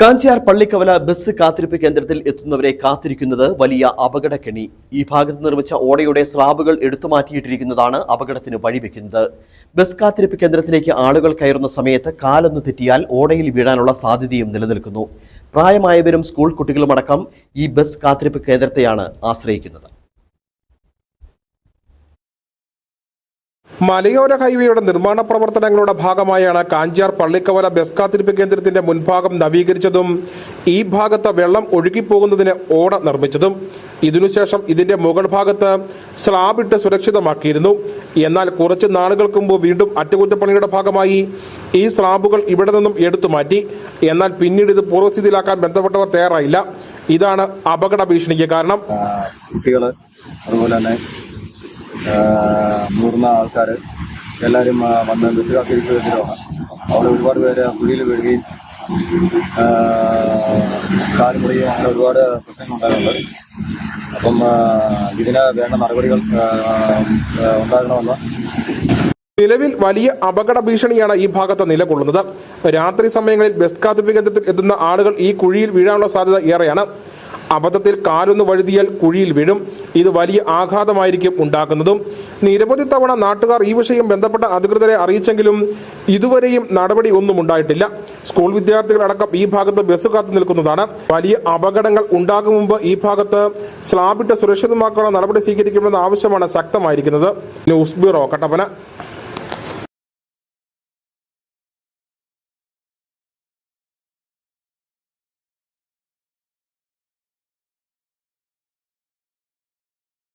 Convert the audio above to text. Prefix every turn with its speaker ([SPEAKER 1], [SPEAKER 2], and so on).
[SPEAKER 1] Kanchiyar Pallikkavala bus കാത്തിരിപ്പ് കേന്ദ്രത്തിൽ എത്തുന്നവരെ കാത്തിരിക്കുന്നത് വലിയ അപകടക്കെണി. ഈ ഭാഗത്ത് നിർമ്മിച്ച ഓടയുടെ സ്ലാബുകൾ എടുത്തുമാറ്റിയിട്ടിരിക്കുന്നതാണ് അപകടത്തിന് വഴിവെക്കുന്നത്. ബസ് കാത്തിരിപ്പ് കേന്ദ്രത്തിലേക്ക് ആളുകൾ കയറുന്ന സമയത്ത് കാലൊന്ന് തെറ്റിയാൽ ഓടയിൽ വീഴാനുള്ള സാധ്യതയും നിലനിൽക്കുന്നു. പ്രായമായവരും സ്കൂൾ കുട്ടികളുമടക്കം ഈ ബസ് കാത്തിരിപ്പ് കേന്ദ്രത്തെയാണ് ആശ്രയിക്കുന്നത്.
[SPEAKER 2] മലയോര ഹൈവേയുടെ നിർമ്മാണ പ്രവർത്തനങ്ങളുടെ ഭാഗമായാണ് കാഞ്ചിയാർ പള്ളിക്കവല ബസ് കാത്തിരിപ്പ് കേന്ദ്രത്തിന്റെ മുൻഭാഗം നവീകരിച്ചതും ഈ ഭാഗത്ത് വെള്ളം ഒഴുകിപ്പോകുന്നതിന് ഓട നിർമ്മിച്ചതും. ഇതിനുശേഷം ഇതിന്റെ മുകൾ ഭാഗത്ത് സ്ലാബിട്ട് സുരക്ഷിതമാക്കിയിരുന്നു. എന്നാൽ കുറച്ച് നാളുകൾക്ക് മുമ്പ് വീണ്ടും അറ്റകുറ്റപ്പണിയുടെ ഭാഗമായി ഈ സ്ലാബുകൾ ഇവിടെ നിന്നും എടുത്തുമാറ്റി. എന്നാൽ പിന്നീട് ഇത് പൂർവ്വസ്ഥിതിയിലാക്കാൻ ബന്ധപ്പെട്ടവർ തയ്യാറായില്ല. ഇതാണ് അപകട ഭീഷണിക്ക് കാരണം.
[SPEAKER 3] കുട്ടികൾ അതുപോലെ തന്നെ മുതിർന്ന ആൾക്കാർ എല്ലാവരും വന്ന് ബസ് കാത്തിരിക്കുന്നതിലാണ്. അവിടെ ഒരുപാട് പേര് കുഴിയിൽ വീഴുകയും കാല് മുറിയുകയും അങ്ങനെ ഒരുപാട് പ്രശ്നങ്ങളുണ്ടാകുന്നുണ്ട്. അപ്പം ഇതിന് വേണ്ട നടപടികൾ ഉണ്ടാകണമെന്ന്.
[SPEAKER 2] നിലവിൽ വലിയ അപകട ഭീഷണിയാണ് ഈ ഭാഗത്ത് നിലകൊള്ളുന്നത്. രാത്രി സമയങ്ങളിൽ ബസ് കാത്തിരിപ്പ് കേന്ദ്രത്തിൽ എത്തുന്ന ആളുകൾ ഈ കുഴിയിൽ വീഴാനുള്ള സാധ്യത ഏറെയാണ്. അബദ്ധത്തിൽ കാലൊന്ന് വഴുതിയാൽ കുഴിയിൽ വീഴും. ഇത് വലിയ ആഘാതമായിരിക്കും ഉണ്ടാക്കുന്നതും. നിരവധി തവണ നാട്ടുകാർ ഈ വിഷയം ബന്ധപ്പെട്ട അധികൃതരെ അറിയിച്ചെങ്കിലും ഇതുവരെയും നടപടി ഒന്നും ഉണ്ടായിട്ടില്ല. സ്കൂൾ വിദ്യാർത്ഥികളടക്കം ഈ ഭാഗത്ത് ബസ് കാത്തു നിൽക്കുന്നതാണ്. വലിയ അപകടങ്ങൾ ഉണ്ടാകും മുമ്പ് ഈ ഭാഗത്ത് സ്ലാബിട്ട് സുരക്ഷിതമാക്കാനുള്ള നടപടി സ്വീകരിക്കണമെന്ന ആവശ്യമാണ് ശക്തമായിരിക്കുന്നത്. News bureau, Kattappana.